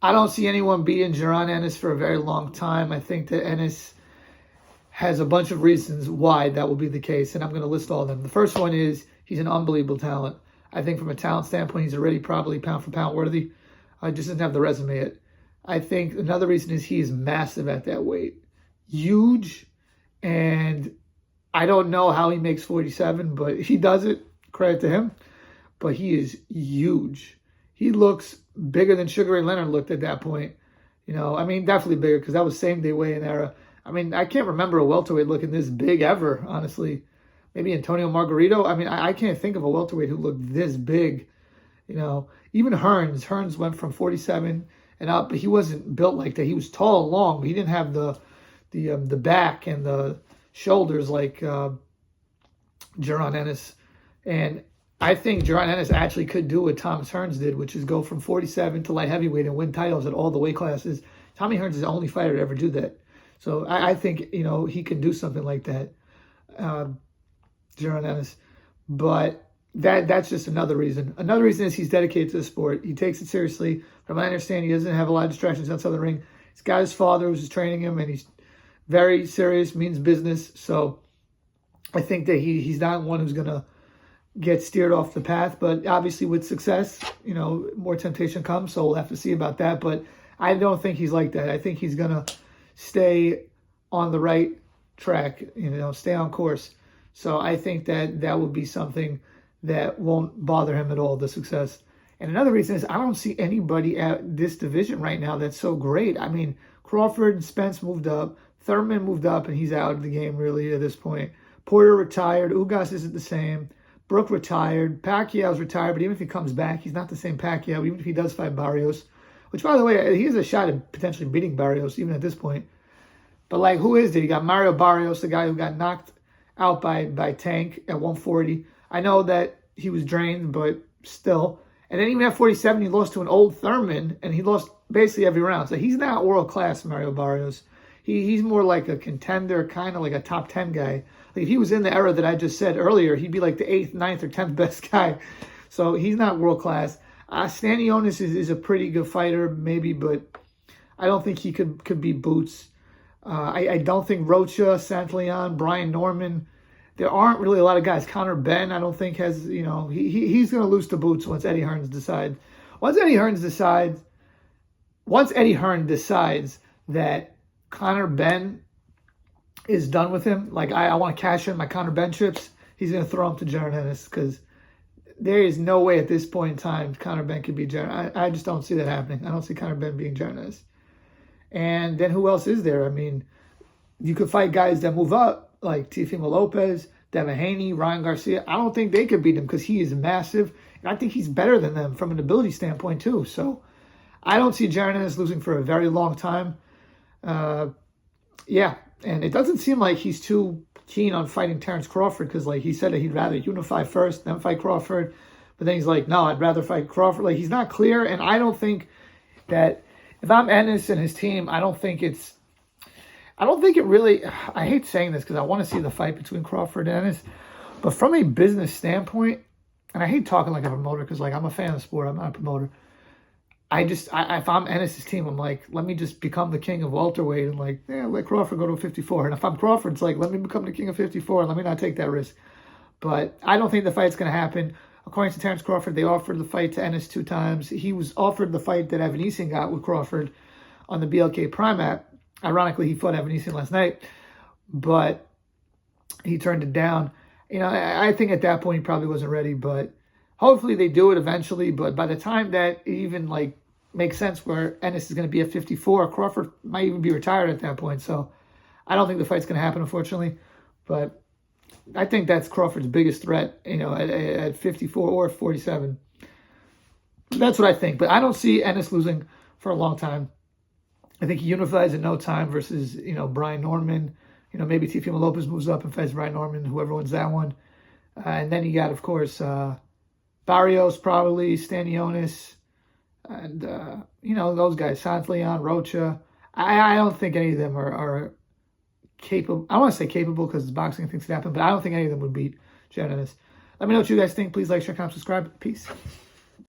I don't see anyone beating Jaron Ennis for a very long time. I think that Ennis has a bunch of reasons why that will be the case, and I'm going to list all of them. The first one is he's an unbelievable talent. I think from a talent standpoint, he's already probably pound for pound worthy. Just doesn't have the resume yet. I think another reason is he's massive at that weight. Huge, and I don't know how he makes 47, but he does it. Credit to him. But he is huge. He looks bigger than Sugar Ray Leonard looked at that point. I mean, definitely bigger because that was same-day weigh-in era. I mean, I can't remember a welterweight looking this big ever, honestly. Maybe Antonio Margarito. I mean, I can't think of a welterweight who looked this big. Even Hearns. Hearns went from 47 and up, but he wasn't built like that. He was tall and long, but he didn't have the back and the shoulders like Jaron Ennis. And I think Jaron Ennis actually could do what Thomas Hearns did, which is go from 47 to light heavyweight and win titles at all the weight classes. Tommy Hearns is the only fighter to ever do that. So I think, he can do something like that, Jaron Ennis. But that's just another reason. Another reason is he's dedicated to the sport. He takes it seriously. From what I understand, he doesn't have a lot of distractions outside the ring. He's got his father who's training him, and he's very serious, means business. So I think that he's not one who's going to get steered off the path. But obviously with success, more temptation comes. So we'll have to see about that. But I don't think he's like that. I think he's going to stay on the right track, stay on course. So I think that would be something that won't bother him at all, the success. And another reason is I don't see anybody at this division right now that's so great. I mean, Crawford and Spence moved up. Thurman moved up, and he's out of the game really at this point. Porter retired. Ugas isn't the same. Brook retired. Pacquiao's retired, but even if he comes back, he's not the same Pacquiao, even if he does fight Barrios. Which, by the way, he has a shot at potentially beating Barrios, even at this point. But, who is it? You got Mario Barrios, the guy who got knocked out by Tank at 140. I know that he was drained, but still. And then even at 47, he lost to an old Thurman, and he lost basically every round. So he's not world-class, Mario Barrios. He's more like a contender, kind of like a top 10 guy. If he was in the era that I just said earlier, he'd be like the 8th, 9th, or 10th best guy. So he's not world-class. Stanionis is a pretty good fighter, maybe, but I don't think he could beat Boots. I don't think Rocha, Santleon, Brian Norman, there aren't really a lot of guys. Conor Benn, I don't think has, he's going to lose to Boots once Eddie Hearns decides. Once Eddie Hearns decides that Conor Benn is done with him, I want to cash in my Conor Benn chips, he's going to throw him to Jaron Ennis because there is no way at this point in time Conor Benn could beat Jaron. I just don't see that happening. I don't see Conor Benn beating Jaron Ennis. And then who else is there? I mean, you could fight guys that move up, like Teofimo Lopez, Devin Haney, Ryan Garcia. I don't think they could beat him because he is massive. And I think he's better than them from an ability standpoint, too. So I don't see Jaron Ennis losing for a very long time. Yeah, and it doesn't seem like he's too keen on fighting Terrence Crawford because, he said that he'd rather unify first, then fight Crawford. But then he's like, no, I'd rather fight Crawford. He's not clear, and I don't think that if I'm Ennis and his team, I don't think it really, I hate saying this because I want to see the fight between Crawford and Ennis, but from a business standpoint, and I hate talking like a promoter because, I'm a fan of the sport, I'm not a promoter. If I'm Ennis' team, I'm like, let me just become the king of welterweight and let Crawford go to 54. And if I'm Crawford, it's let me become the king of 54 and let me not take that risk. But I don't think the fight's going to happen. According to Terrence Crawford, they offered the fight to Ennis 2 times. He was offered the fight that Evanescence got with Crawford on the BLK Prime app. Ironically, he fought Evanescence last night, but he turned it down. I think at that point he probably wasn't ready, but hopefully they do it eventually. But by the time that it even makes sense where Ennis is going to be at 54, Crawford might even be retired at that point. So I don't think the fight's going to happen, unfortunately. But I think that's Crawford's biggest threat, at 54 or 47. That's what I think. But I don't see Ennis losing for a long time. I think he unifies in no time versus, Brian Norman. Maybe Teofimo Lopez moves up and fights Brian Norman, whoever wins that one. And then you got, of course, Barrios probably, Stanionis, and, those guys, Santleon, Rocha. I don't think any of them are capable. I don't want to say capable because it's boxing and things can happen, but I don't think any of them would beat Jaron Ennis. Let me know what you guys think. Please like, share, comment, subscribe. Peace.